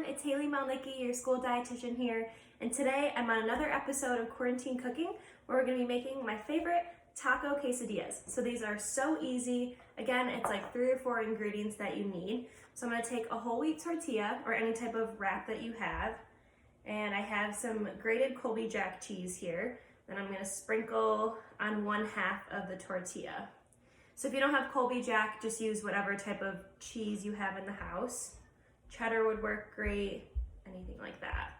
it's Haley Malnicki, your school dietitian here, and today I'm on another episode of Quarantine Cooking where we're going to be making my favorite taco quesadillas. So these are so easy. Again, it's like 3 or 4 ingredients that you need. So I'm going to take a whole wheat tortilla or any type of wrap that you have, and I have some grated Colby Jack cheese here. Then I'm going to sprinkle on 1/2 of the tortilla. So if you don't have Colby Jack, just use whatever type of cheese you have in the house. Cheddar would work great, anything like that.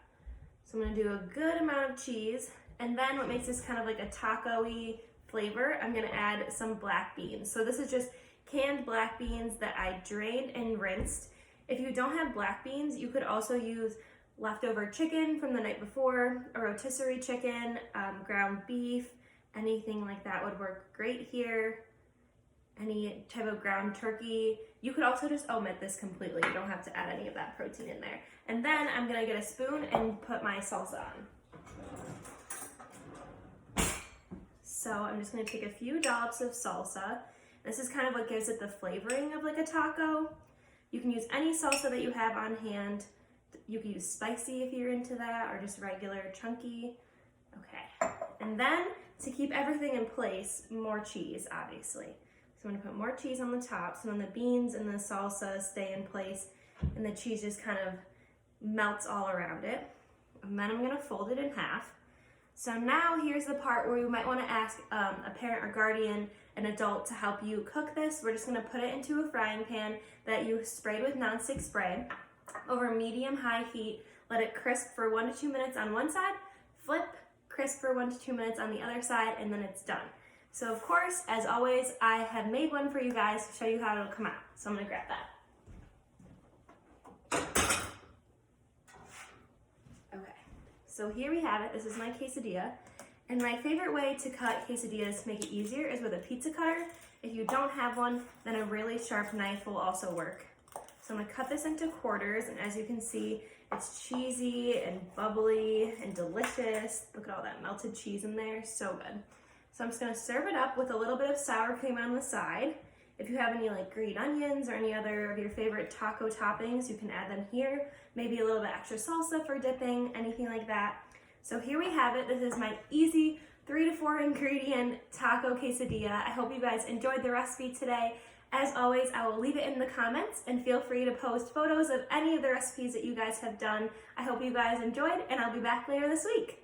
So I'm gonna do a good amount of cheese, and then what makes this kind of like a taco-y flavor, I'm gonna add some black beans. So this is just canned black beans that I drained and rinsed. If you don't have black beans, you could also use leftover chicken from the night before, a rotisserie chicken, ground beef, anything like that would work great here. Any type of ground turkey. You could also just omit this completely. You don't have to add any of that protein in there. And then I'm gonna get a spoon and put my salsa on. So I'm just gonna take a few dollops of salsa. This is kind of what gives it the flavoring of like a taco. You can use any salsa that you have on hand. You can use spicy if you're into that, or just regular chunky. Okay, and then to keep everything in place, more cheese, obviously. So I'm gonna put more cheese on the top, so then the beans and the salsa stay in place and the cheese just kind of melts all around it. And then I'm gonna fold it in half. So now here's the part where you might wanna ask a parent or guardian, an adult, to help you cook this. We're just gonna put it into a frying pan that you sprayed with nonstick spray over medium-high heat. Let it crisp for 1 to 2 minutes on one side, flip, crisp for 1 to 2 minutes on the other side, and then it's done. So of course, as always, I have made one for you guys to show you how it'll come out. So I'm gonna grab that. Okay, so here we have it. This is my quesadilla. And my favorite way to cut quesadillas to make it easier is with a pizza cutter. If you don't have one, then a really sharp knife will also work. So I'm gonna cut this into quarters, and as you can see, it's cheesy and bubbly and delicious. Look at all that melted cheese in there, so good. So I'm just gonna serve it up with a little bit of sour cream on the side. If you have any like green onions or any other of your favorite taco toppings, you can add them here. Maybe a little bit extra salsa for dipping, anything like that. So here we have it. This is my easy 3 to 4 ingredient taco quesadilla. I hope you guys enjoyed the recipe today. As always, I will leave it in the comments, and feel free to post photos of any of the recipes that you guys have done. I hope you guys enjoyed, and I'll be back later this week.